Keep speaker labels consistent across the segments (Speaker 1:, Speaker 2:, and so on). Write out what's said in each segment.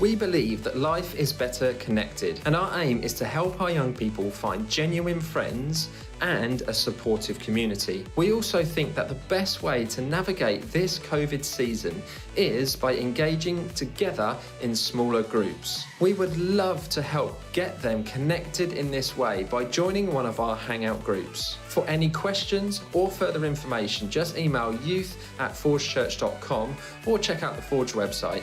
Speaker 1: We believe that life is better connected, and our aim is to help our young people find genuine friends and a supportive community. We also think that the best way to navigate this COVID season is by engaging together in smaller groups. We would love to help get them connected in this way by joining one of our Hangout groups. For any questions or further information, just email youth@forgechurch.com or check out the Forge website.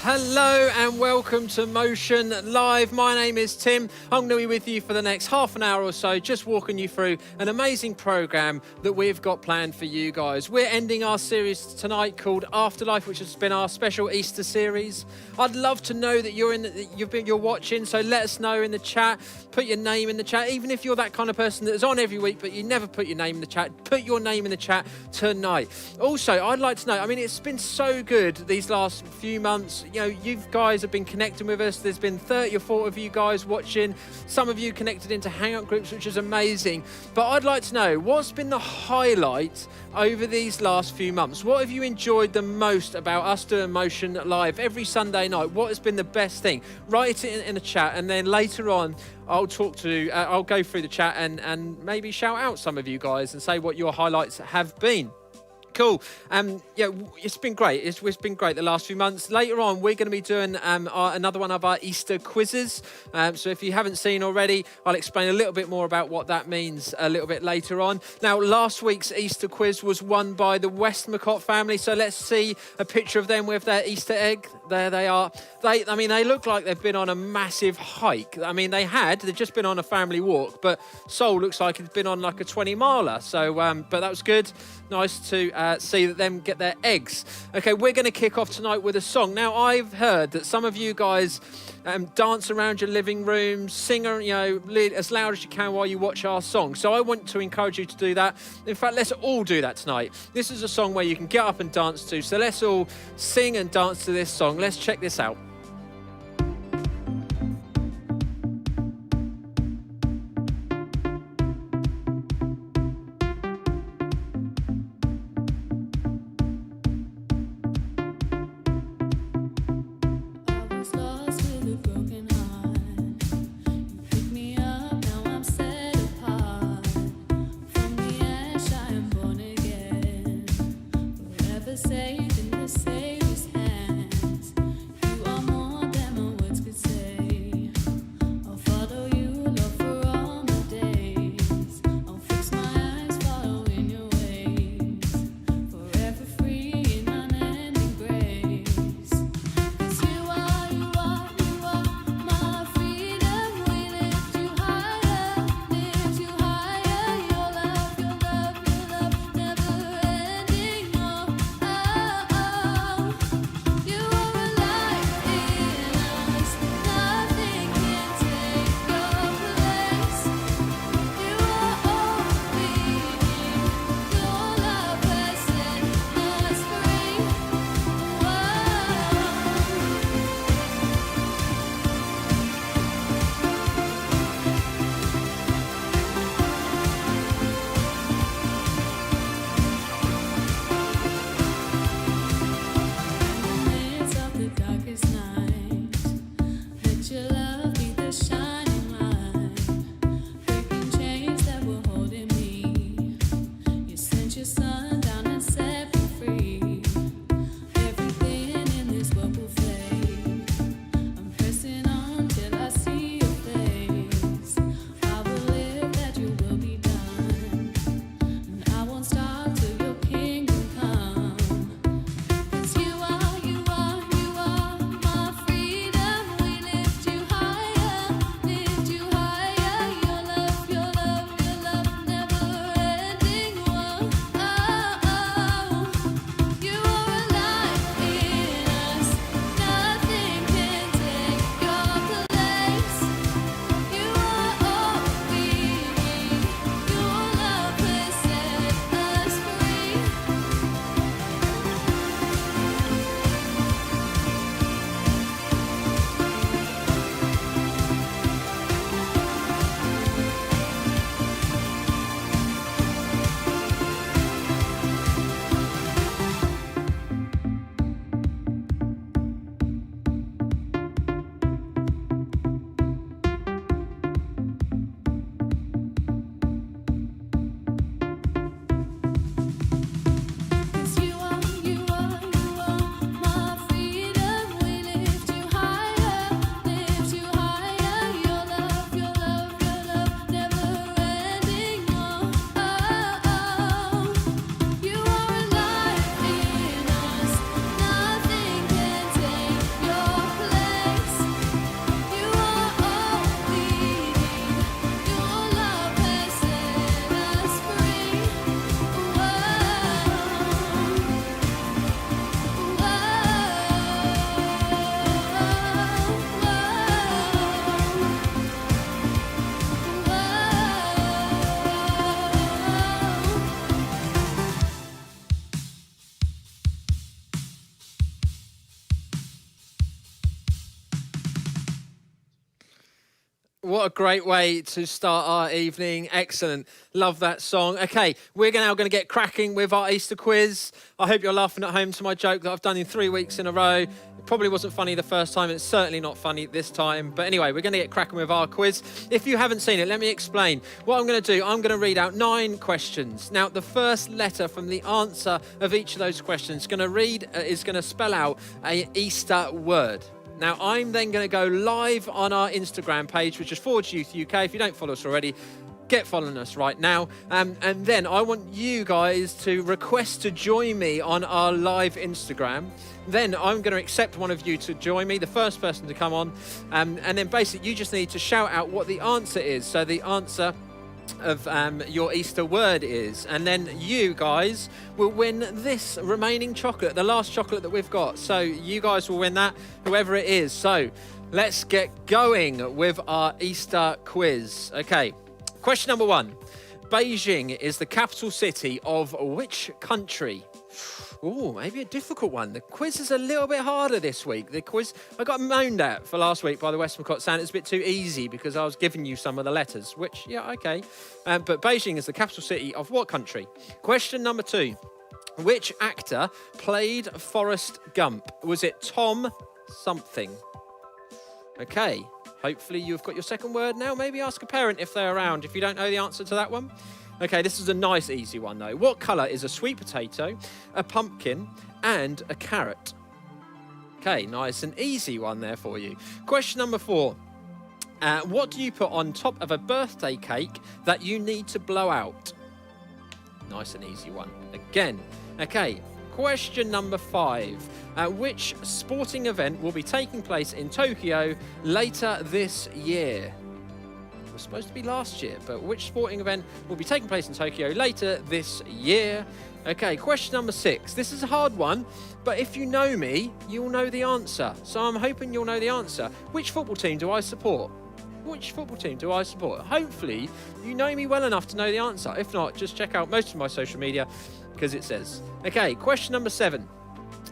Speaker 2: Hello and welcome to Motion Live. My name is Tim. I'm going to be with you for the next half an hour or so, just walking you through an amazing programme that we've got planned for you guys. We're ending our series tonight called Afterlife, which has been our special Easter series. I'd love to know that you're watching, so let us know in the chat. Put your name in the chat, even if you're that kind of person that's on every week, but you never put your name in the chat. Put your name in the chat tonight. Also, I'd like to know, it's been so good these last few months. You guys have been connecting with us. There's been 30 or 40 of you guys watching. Some of you connected into Hangout groups, which is amazing. But I'd like to know, what's been the highlight over these last few months? What have you enjoyed the most about us doing Motion Live every Sunday night? What has been the best thing? Write it in the chat, and then later on, I'll go through the chat and maybe shout out some of you guys and say what your highlights have been. Cool. It's been great. It's been great the last few months. Later on, we're going to be doing another one of our Easter quizzes. So if you haven't seen already, I'll explain a little bit more about what that means a little bit later on. Now, last week's Easter quiz was won by the Westmacott family. So let's see a picture of them with their Easter egg. There they are. They look like they've been on a massive hike. They've just been on a family walk, but Sol looks like it's been on like a 20-miler. So, but that was good. Nice to see that them get their eggs. Okay, we're going to kick off tonight with a song. Now, I've heard that some of you guys dance around your living room, sing as loud as you can while you watch our song. So I want to encourage you to do that. In fact, let's all do that tonight. This is a song where you can get up and dance to. So let's all sing and dance to this song. Let's check this out.
Speaker 3: Saved in the Savior's hands. You are
Speaker 2: What a great way to start our evening. Excellent. Love that song. Okay, we're now going to get cracking with our Easter quiz. I hope you're laughing at home to my joke that I've done in 3 weeks in a row. It probably wasn't funny the first time. It's certainly not funny this time. But anyway, we're going to get cracking with our quiz. If you haven't seen it, let me explain. What I'm going to do, I'm going to read out 9 questions. Now, the first letter from the answer of each of those questions is going to spell out an Easter word. Now, I'm then going to go live on our Instagram page, which is Forge Youth UK. If you don't follow us already, get following us right now. And then I want you guys to request to join me on our live Instagram. Then I'm going to accept one of you to join me, the first person to come on. And then basically you just need to shout out what the answer is. So the answer of your Easter word is, and then you guys will win this remaining chocolate, the last chocolate that we've got. So you guys will win that, whoever it is. So let's get going with our Easter quiz. Okay, question number 1. Beijing is the capital city of which country? Oh, maybe a difficult one. The quiz is a little bit harder this week. The quiz I got moaned at for last week by the Westmacott saying it's a bit too easy because I was giving you some of the letters, which, yeah, okay. But Beijing is the capital city of what country? Question number 2. Which actor played Forrest Gump? Was it Tom something? Okay, hopefully you've got your second word now. Maybe ask a parent if they're around if you don't know the answer to that one. Okay, this is a nice, easy one, though. What colour is a sweet potato, a pumpkin, and a carrot? Okay, nice and easy one there for you. Question number 4. What do you put on top of a birthday cake that you need to blow out? Nice and easy one. Again. Okay, question number 5. Which sporting event will be taking place in Tokyo later this year? Was supposed to be last year, but which sporting event will be taking place in Tokyo later this year? Okay, question number 6. This is a hard one, but if you know me, you'll know the answer. So I'm hoping you'll know the answer. Which football team do I support? Which football team do I support? Hopefully, you know me well enough to know the answer. If not, just check out most of my social media because it says. Okay, question number 7.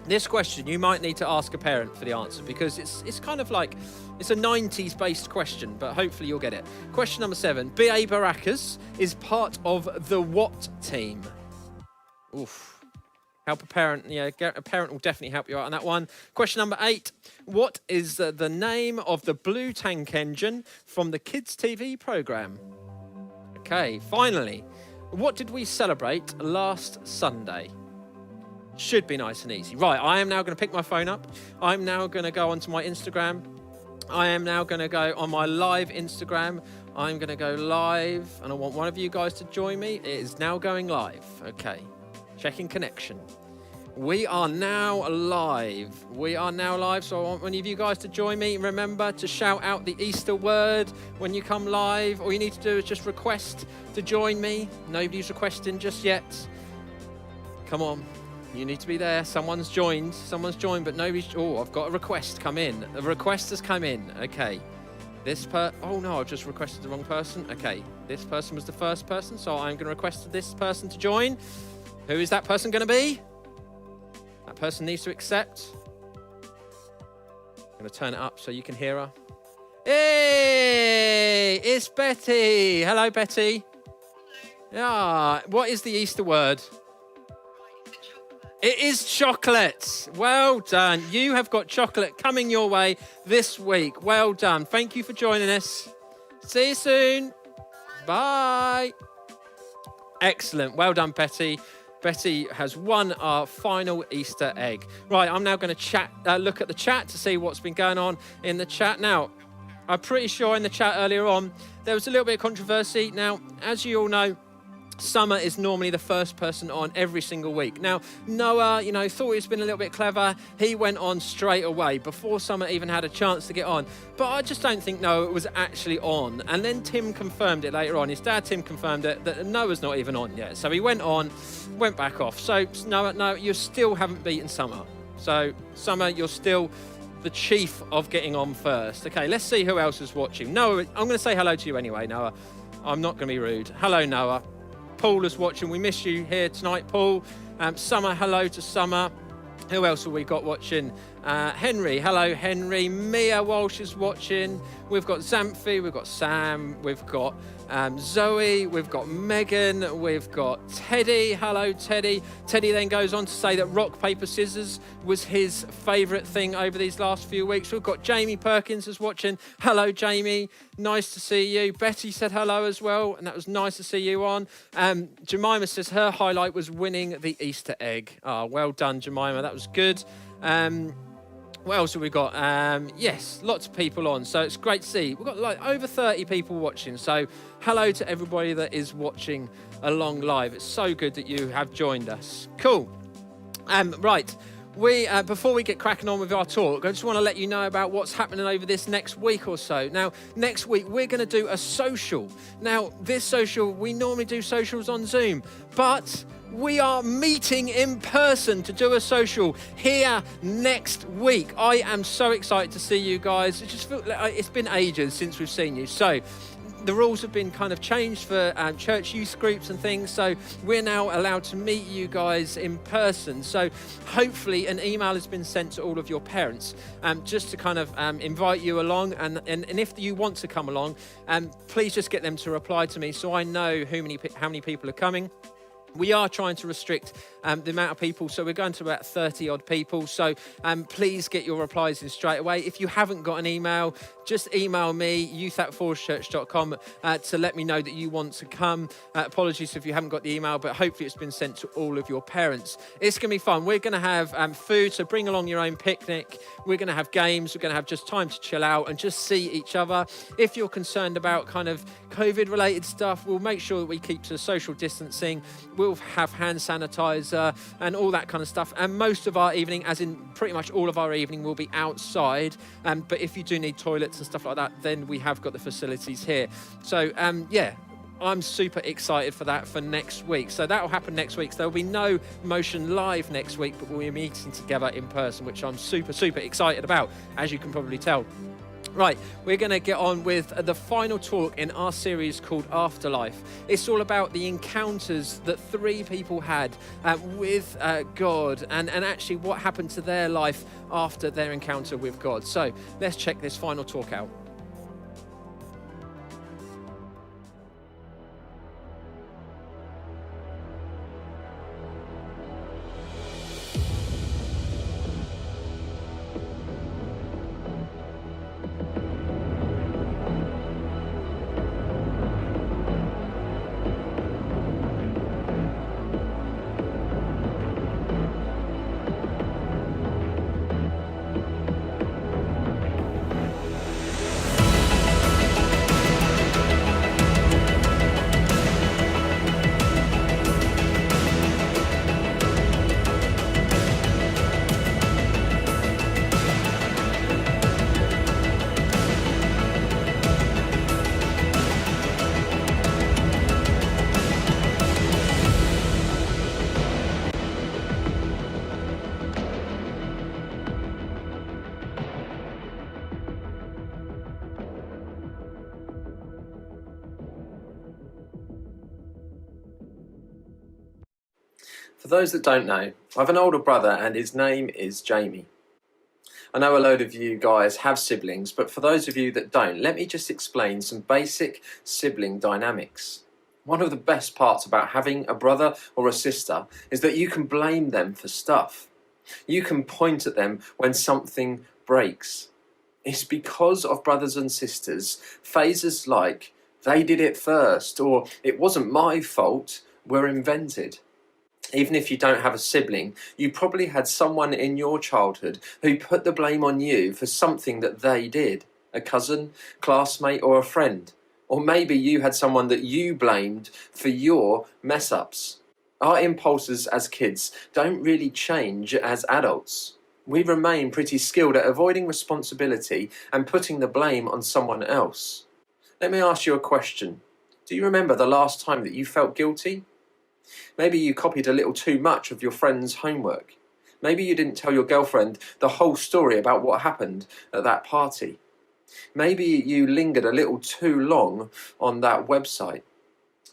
Speaker 2: This question, you might need to ask a parent for the answer because it's kind of like, it's a 90s based question, but hopefully you'll get it. Question number 7. B.A. Baracus is part of the what team? Oof. Help a parent. Yeah, a parent will definitely help you out on that one. Question number 8. What is the name of the blue tank engine from the kids' TV programme? Okay, finally. What did we celebrate last Sunday? Should be nice and easy. Right, I am now going to pick my phone up. I'm now going to go onto my Instagram. I am now going to go on my live Instagram. I'm going to go live, and I want one of you guys to join me. It is now going live. Okay, checking connection. We are now live. We are now live, so I want one of you guys to join me. Remember to shout out the Easter word when you come live. All you need to do is just request to join me. Nobody's requesting just yet. Come on. You need to be there. Someone's joined, but nobody's... Oh, I've got a request come in. A request has come in. Okay. Oh, no, I've just requested the wrong person. Okay. This person was the first person, so I'm going to request this person to join. Who is that person going to be? That person needs to accept. I'm going to turn it up so you can hear her. Hey! It's Betty. Hello, Betty. Hello. Yeah. What is the Easter word? It is chocolate. Well done. You have got chocolate coming your way this week. Well done. Thank you for joining us. See you soon. Bye. Excellent. Well done, Betty. Betty has won our final Easter egg. Right, I'm now going to look at the chat to see what's been going on in the chat. Now, I'm pretty sure in the chat earlier on, there was a little bit of controversy. Now, as you all know, Summer is normally the first person on every single week. Now, Noah, thought he's been a little bit clever. He went on straight away before Summer even had a chance to get on. But I just don't think Noah was actually on. And then Tim confirmed it later on. His dad, Tim, confirmed it that Noah's not even on yet. So he went on, went back off. So, Noah, you still haven't beaten Summer. So, Summer, you're still the chief of getting on first. Okay, let's see who else is watching. Noah, I'm going to say hello to you anyway, Noah. I'm not going to be rude. Hello, Noah. Paul is watching. We miss you here tonight, Paul. Summer, hello to Summer. Who else have we got watching? Henry, hello Henry. Mia Walsh is watching. We've got Xanthi, we've got Sam, we've got Zoe, we've got Megan, we've got Teddy. Hello Teddy. Teddy then goes on to say that rock, paper, scissors was his favourite thing over these last few weeks. We've got Jamie Perkins is watching. Hello Jamie, nice to see you. Betty said hello as well, and that was nice to see you on. Jemima says her highlight was winning the Easter egg. Well done Jemima, that was good. What else have we got? Yes, lots of people on, so it's great to see. We've got like over 30 people watching, so hello to everybody that is watching along live. It's so good that you have joined us. Cool. Right. Before we get cracking on with our talk, I just want to let you know about what's happening over this next week or so. Now, next week, we're going to do a social. Now, this social, we normally do socials on Zoom, but we are meeting in person to do a social here next week. I am so excited to see you guys. It just feels like it's been ages since we've seen you. So the rules have been kind of changed for church youth groups and things, so we're now allowed to meet you guys in person. So hopefully an email has been sent to all of your parents just to kind of invite you along, and if you want to come along, please just get them to reply to me so I know how many people are coming. We are trying to restrict the amount of people, so we're going to about 30 odd people. So please get your replies in straight away. If you haven't got an email, just email me, youth@forgechurch.com, to let me know that you want to come. Apologies if you haven't got the email, but hopefully it's been sent to all of your parents. It's going to be fun. We're going to have food, so bring along your own picnic. We're going to have games. We're going to have just time to chill out and just see each other. If you're concerned about kind of COVID-related stuff, we'll make sure that we keep to social distancing. We'll have hand sanitizer and all that kind of stuff. And most of our evening, as in pretty much all of our evening, will be outside. But if you do need toilets and stuff like that, then we have got the facilities here. So, yeah, I'm super excited for that for next week. So that will happen next week. So there'll be no Motion Live next week, but we'll be meeting together in person, which I'm super, super excited about, as you can probably tell. Right, we're going to get on with the final talk in our series called Afterlife. It's all about the encounters that 3 people had with God and actually what happened to their life after their encounter with God. So let's check this final talk out.
Speaker 1: For those that don't know, I have an older brother and his name is Jamie. I know a load of you guys have siblings, but for those of you that don't, let me just explain some basic sibling dynamics. One of the best parts about having a brother or a sister is that you can blame them for stuff. You can point at them when something breaks. It's because of brothers and sisters, phrases like, they did it first, or it wasn't my fault, were invented. Even if you don't have a sibling, you probably had someone in your childhood who put the blame on you for something that they did. A cousin, classmate, or a friend. Or maybe you had someone that you blamed for your mess-ups. Our impulses as kids don't really change as adults. We remain pretty skilled at avoiding responsibility and putting the blame on someone else. Let me ask you a question. Do you remember the last time that you felt guilty? Maybe you copied a little too much of your friend's homework. Maybe you didn't tell your girlfriend the whole story about what happened at that party. Maybe you lingered a little too long on that website.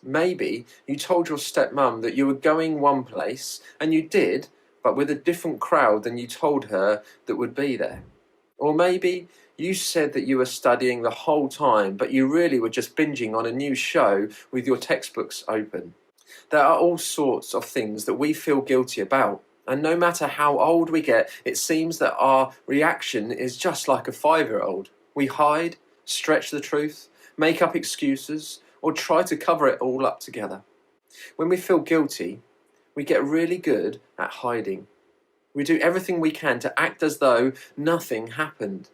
Speaker 1: Maybe you told your stepmom that you were going one place, and you did, but with a different crowd than you told her that would be there. Or maybe you said that you were studying the whole time, but you really were just binging on a new show with your textbooks open. There are all sorts of things that we feel guilty about. And no matter how old we get, it seems that our reaction is just like a 5-year-old. We hide, stretch the truth, make up excuses, or try to cover it all up together. When we feel guilty, we get really good at hiding. We do everything we can to act as though nothing happened,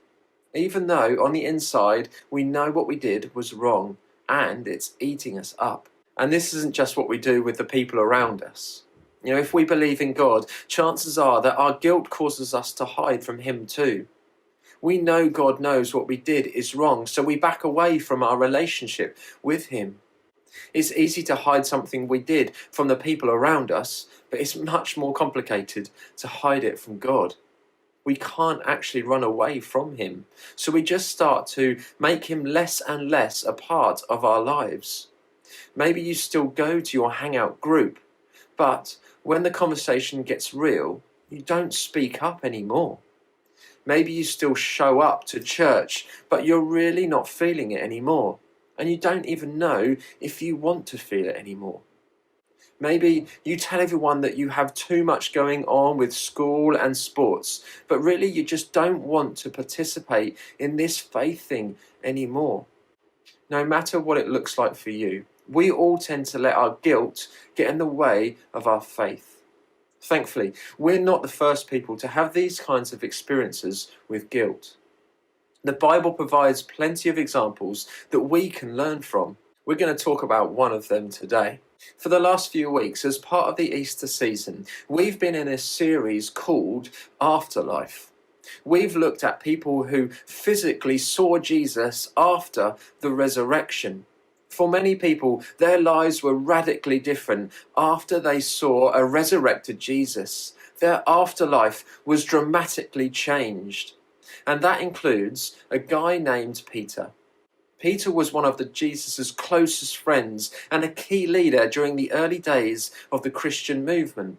Speaker 1: even though on the inside we know what we did was wrong and it's eating us up. And this isn't just what we do with the people around us. If we believe in God, chances are that our guilt causes us to hide from Him too. We know God knows what we did is wrong, so we back away from our relationship with Him. It's easy to hide something we did from the people around us, but it's much more complicated to hide it from God. We can't actually run away from Him, so we just start to make Him less and less a part of our lives. Maybe you still go to your hangout group, but when the conversation gets real, you don't speak up anymore. Maybe you still show up to church, but you're really not feeling it anymore, and you don't even know if you want to feel it anymore. Maybe you tell everyone that you have too much going on with school and sports, but really you just don't want to participate in this faith thing anymore. No matter what it looks like for you, we all tend to let our guilt get in the way of our faith. Thankfully, we're not the first people to have these kinds of experiences with guilt. The Bible provides plenty of examples that we can learn from. We're going to talk about one of them today. For the last few weeks, as part of the Easter season, we've been in a series called Afterlife. We've looked at people who physically saw Jesus after the resurrection. For many people, their lives were radically different after they saw a resurrected Jesus. Their afterlife was dramatically changed. And that includes a guy named Peter. Peter was one of Jesus' closest friends and a key leader during the early days of the Christian movement.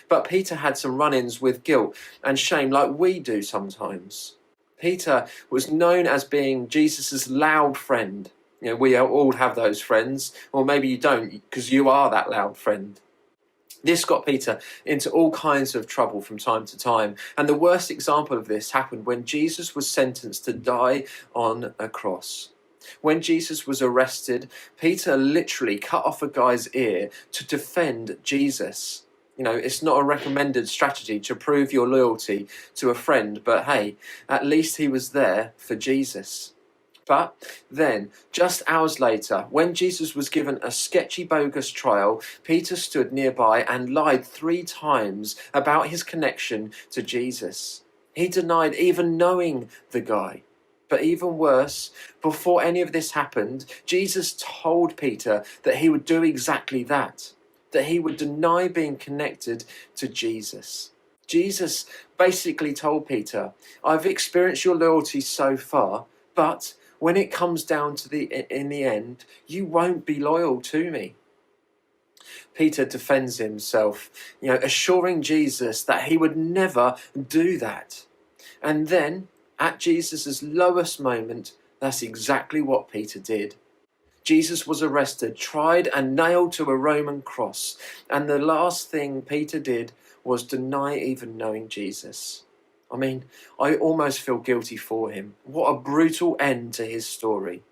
Speaker 1: But Peter had some run-ins with guilt and shame like we do sometimes. Peter was known as being Jesus' loud friend. We all have those friends, or maybe you don't because you are that loud friend. This got Peter into all kinds of trouble from time to time, and the worst example of this happened when Jesus was sentenced to die on a cross. When Jesus was arrested, Peter literally cut off a guy's ear to defend Jesus. It's not a recommended strategy to prove your loyalty to a friend, but hey, at least he was there for Jesus. But then, just hours later, when Jesus was given a sketchy, bogus trial, Peter stood nearby and lied 3 times about his connection to Jesus. He denied even knowing the guy. But even worse, before any of this happened, Jesus told Peter that he would do exactly that he would deny being connected to Jesus. Jesus basically told Peter, I've experienced your loyalty so far, but when it comes down to in the end, you won't be loyal to me. Peter defends himself, assuring Jesus that he would never do that. And then, at Jesus' lowest moment, that's exactly what Peter did. Jesus was arrested, tried and nailed to a Roman cross, and the last thing Peter did was deny even knowing Jesus. I almost feel guilty for him. What a brutal end to his story.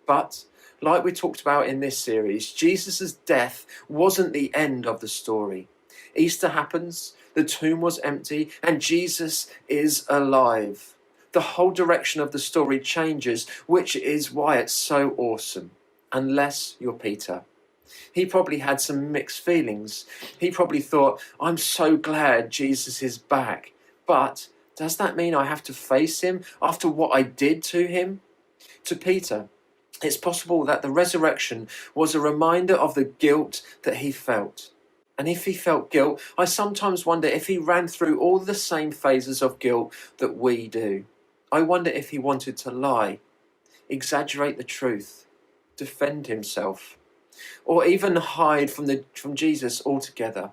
Speaker 1: But, like we talked about in this series, Jesus' death wasn't the end of the story. Easter happens, the tomb was empty, and Jesus is alive. The whole direction of the story changes, which is why it's so awesome. Unless you're Peter. He probably had some mixed feelings. He probably thought, I'm so glad Jesus is back. But does that mean I have to face him after what I did to him? To Peter, it's possible that the resurrection was a reminder of the guilt that he felt. And if he felt guilt, I sometimes wonder if he ran through all the same phases of guilt that we do. I wonder if he wanted to lie, exaggerate the truth, defend himself, or even hide from Jesus altogether.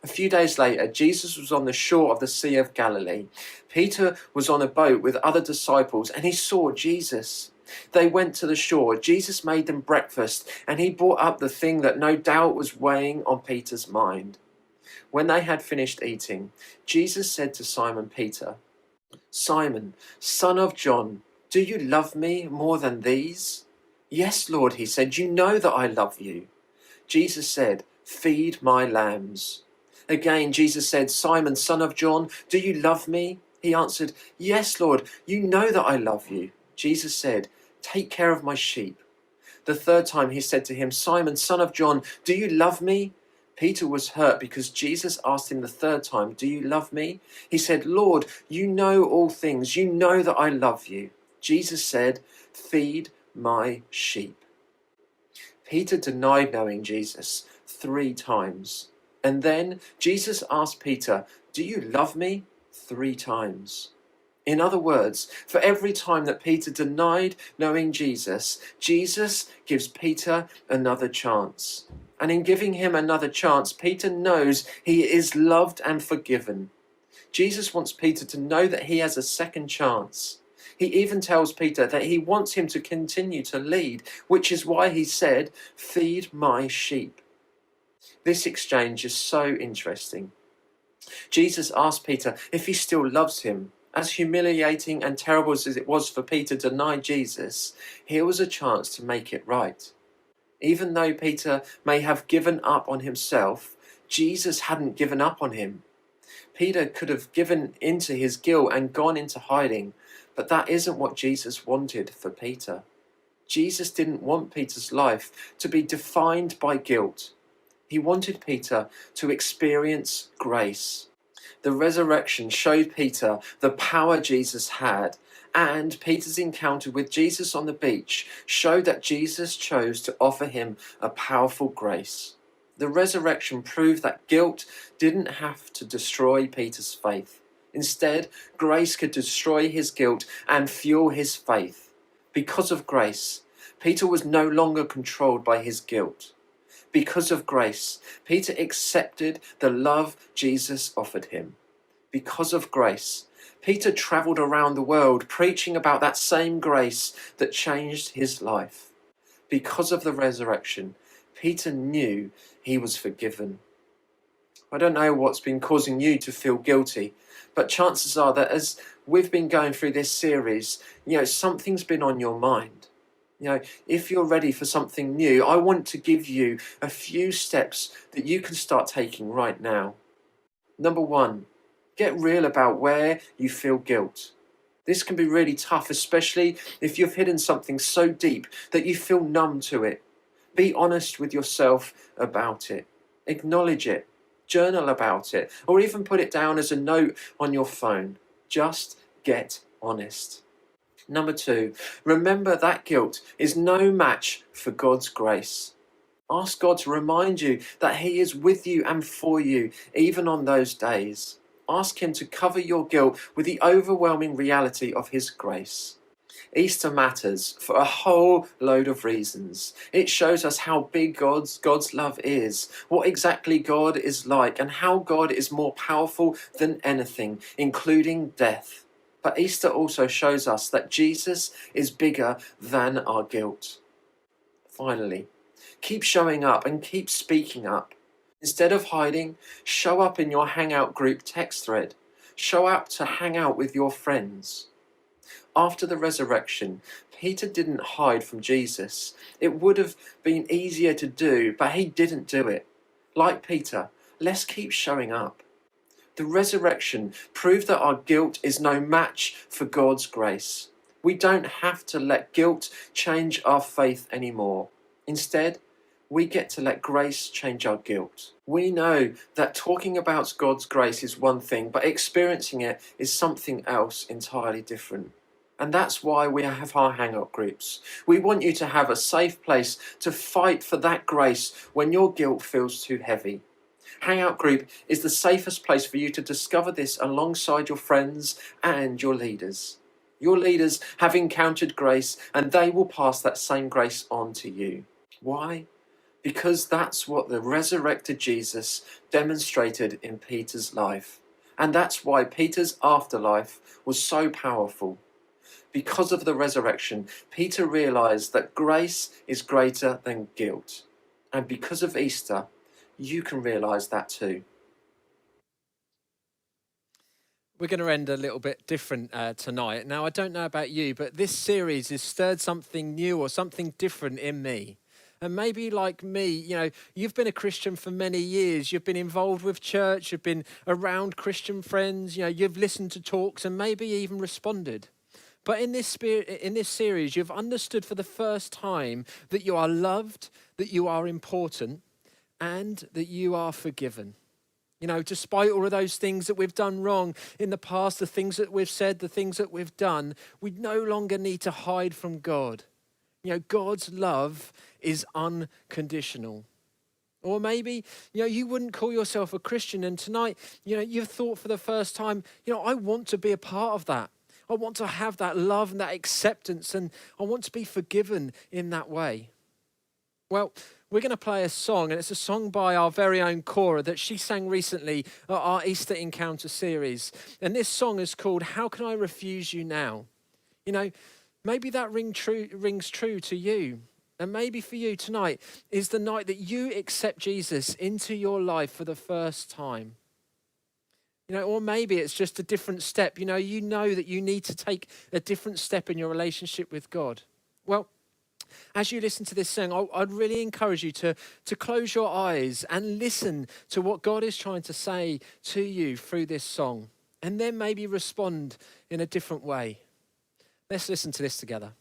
Speaker 1: A few days later, Jesus was on the shore of the Sea of Galilee. Peter was on a boat with other disciples and he saw Jesus. They went to the shore. Jesus made them breakfast and he brought up the thing that no doubt was weighing on Peter's mind. When they had finished eating, Jesus said to Simon Peter, "Simon, son of John, do you love me more than these?" "Yes, Lord," he said, "you know that I love you." Jesus said, "Feed my lambs." Again, Jesus said, "Simon, son of John, do you love me?" He answered, "Yes, Lord, you know that I love you." Jesus said, "Take care of my sheep." The third time he said to him, "Simon, son of John, do you love me?" Peter was hurt because Jesus asked him the third time, "Do you love me?" He said, "Lord, you know all things. You know that I love you." Jesus said, "Feed my sheep." Peter denied knowing Jesus 3 times. And then Jesus asked Peter, "Do you love me?" 3 times. In other words, for every time that Peter denied knowing Jesus, Jesus gives Peter another chance. And in giving him another chance, Peter knows he is loved and forgiven. Jesus wants Peter to know that he has a second chance. He even tells Peter that he wants him to continue to lead, which is why he said, "Feed my sheep." This exchange is so interesting. Jesus asked Peter if he still loves him. As humiliating and terrible as it was for Peter to deny Jesus, here was a chance to make it right. Even though Peter may have given up on himself, Jesus hadn't given up on him. Peter could have given into his guilt and gone into hiding, but that isn't what Jesus wanted for Peter. Jesus didn't want Peter's life to be defined by guilt. He wanted Peter to experience grace. The resurrection showed Peter the power Jesus had, and Peter's encounter with Jesus on the beach showed that Jesus chose to offer him a powerful grace. The resurrection proved that guilt didn't have to destroy Peter's faith. Instead, grace could destroy his guilt and fuel his faith. Because of grace, Peter was no longer controlled by his guilt. Because of grace, Peter accepted the love Jesus offered him. Because of grace, Peter travelled around the world preaching about that same grace that changed his life. Because of the resurrection, Peter knew he was forgiven. I don't know what's been causing you to feel guilty, but chances are that as we've been going through this series, something's been on your mind. If you're ready for something new, I want to give you a few steps that you can start taking right now. Number 1, get real about where you feel guilt. This can be really tough, especially if you've hidden something so deep that you feel numb to it. Be honest with yourself about it. Acknowledge it. Journal about it, or even put it down as a note on your phone. Just get honest. Number 2, remember that guilt is no match for God's grace. Ask God to remind you that He is with you and for you, even on those days. Ask Him to cover your guilt with the overwhelming reality of His grace. Easter matters for a whole load of reasons. It shows us how big God's love is, what exactly God is like, and how God is more powerful than anything, including death. But Easter also shows us that Jesus is bigger than our guilt. Finally, keep showing up and keep speaking up. Instead of hiding, show up in your Hangout group text thread. Show up to hang out with your friends. After the resurrection, Peter didn't hide from Jesus. It would have been easier to do, but he didn't do it. Like Peter, let's keep showing up. The resurrection proved that our guilt is no match for God's grace. We don't have to let guilt change our faith anymore. Instead, we get to let grace change our guilt. We know that talking about God's grace is one thing, but experiencing it is something else entirely different. And that's why we have our Hangout groups. We want you to have a safe place to fight for that grace when your guilt feels too heavy. Hangout group is the safest place for you to discover this alongside your friends and your leaders. Your leaders have encountered grace and they will pass that same grace on to you. Why? because that's what the resurrected Jesus demonstrated in Peter's life. And that's why Peter's afterlife was so powerful. Because of the resurrection, Peter realized that grace is greater than guilt. And because of Easter, you can realize that too.
Speaker 2: We're going to end a little bit different tonight. Now, I don't know about you, but this series has stirred something new or something different in me. And maybe like me, you've been a Christian for many years. You've been involved with church. You've been around Christian friends. You've listened to talks and maybe even responded. But in this series, you've understood for the first time that you are loved, that you are important, and that you are forgiven. Despite all of those things that we've done wrong in the past, the things that we've said, the things that we've done, we no longer need to hide from God. God's love is unconditional. Or maybe, you wouldn't call yourself a Christian, and tonight, you've thought for the first time, I want to be a part of that. I want to have that love and that acceptance, and I want to be forgiven in that way. Well, we're going to play a song, and it's a song by our very own Cora that she sang recently at our Easter Encounter series. And this song is called How Can I Refuse You Now? Maybe that rings true to you. And maybe for you tonight is the night that you accept Jesus into your life for the first time. Or maybe it's just a different step. You know that you need to take a different step in your relationship with God. Well, as you listen to this song, I'd really encourage you to close your eyes and listen to what God is trying to say to you through this song, and then maybe respond in a different way. Let's listen to this together.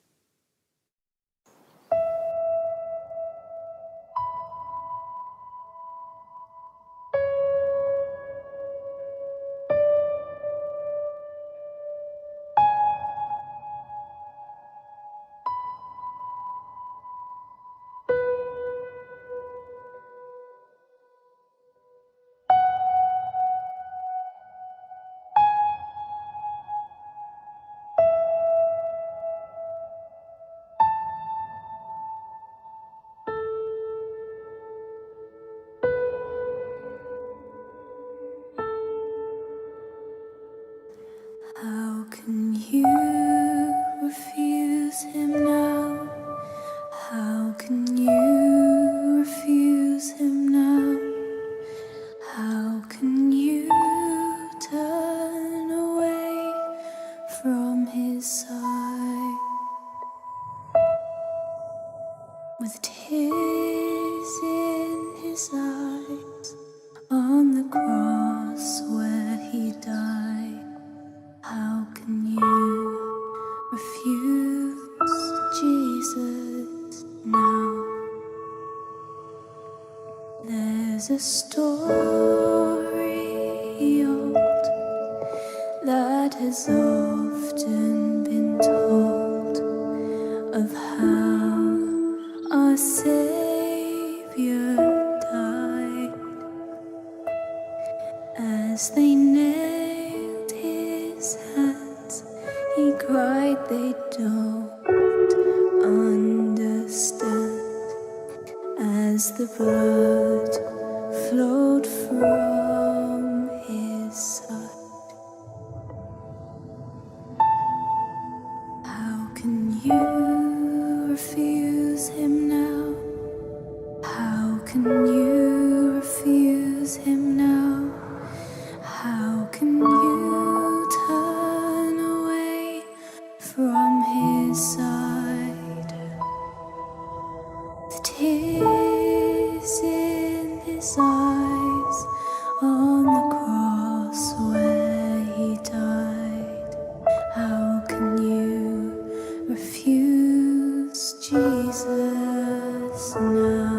Speaker 3: How can you refuse him now? How can you refuse him now? How can you turn away from his side? With tears in his eyes on the cross where he died. How can you refuse Jesus now? There's a story old that has often been told of how our Savior died as they nailed his hands. He cried, "They don't understand," as the blood flowed from his side. How can you refuse him now? How can you refuse him now? How can you turn away from his side? The tears in his eyes on the cross where he died. How can you refuse Jesus now?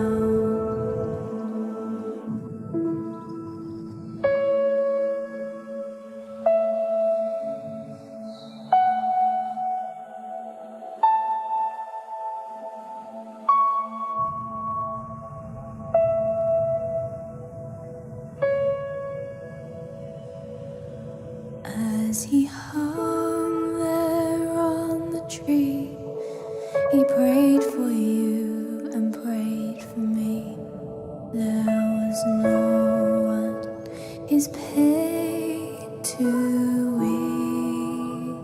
Speaker 3: As he hung there on the tree, he prayed for you and prayed for me. 'cause no one is paid to weep.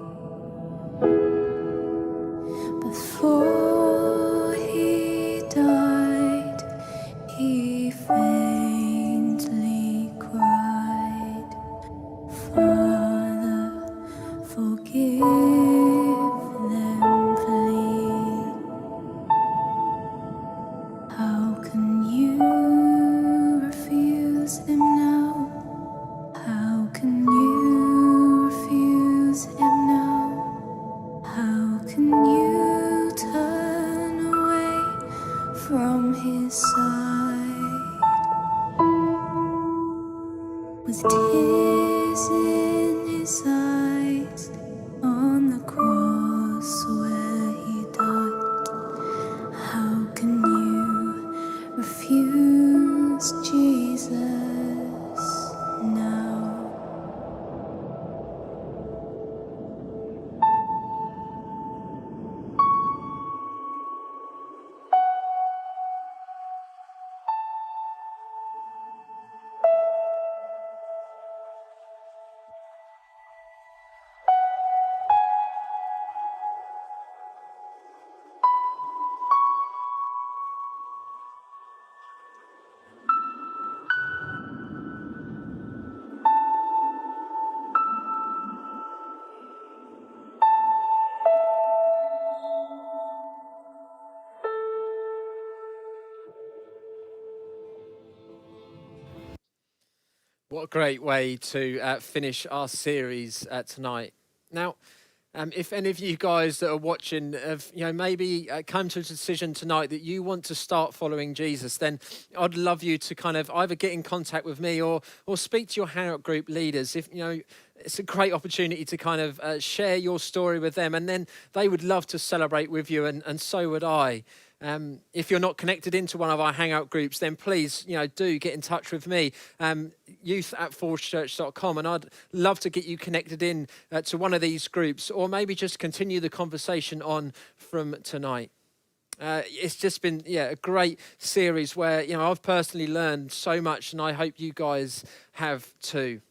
Speaker 3: Before he died, he faintly cried, Father, forgive them, please. How can you refuse him now? How can you refuse him now? How can you turn away from his side? With tears in his eyes on the cross where he died, how can you refuse Jesus now?
Speaker 2: What a great way to finish our series tonight. Now, if any of you guys that are watching have, maybe come to a decision tonight that you want to start following Jesus, then I'd love you to kind of either get in contact with me or speak to your Hangout group leaders. If it's a great opportunity to kind of share your story with them, and then they would love to celebrate with you, and so would I. If you're not connected into one of our Hangout groups, then please, do get in touch with me, youth@forgechurch.com, and I'd love to get you connected in to one of these groups, or maybe just continue the conversation on from tonight. It's just been, a great series where, I've personally learned so much, and I hope you guys have too.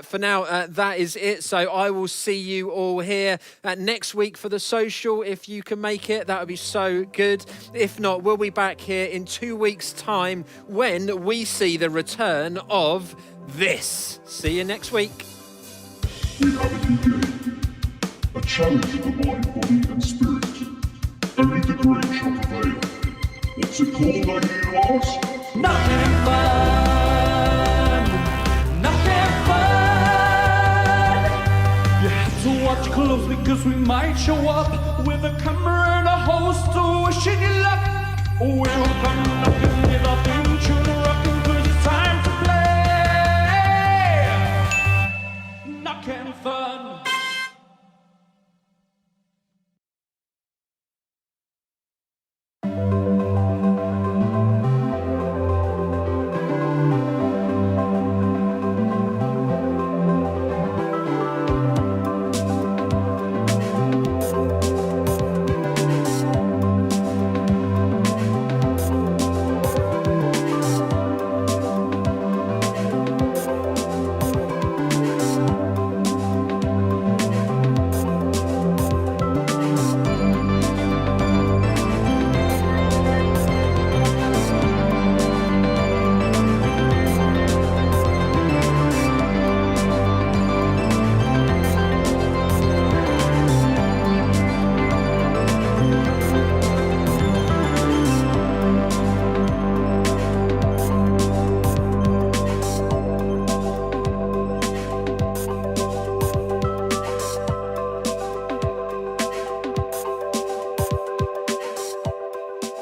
Speaker 2: For now, that is it. So I will see you all here next week for the social. If you can make it, that would be so good. If not, we'll be back here in 2 weeks' time when we see the return of this. See you next week.
Speaker 4: We have a new game, a challenge for mind, body and spirit. Only the great shall prevail. What's it called, I hear you ask?
Speaker 5: Nothing fun, nothing fun. You have to watch closely cause we might show up with a camera and a host to wishing you luck. We'll come knocking with our theme tune rocking.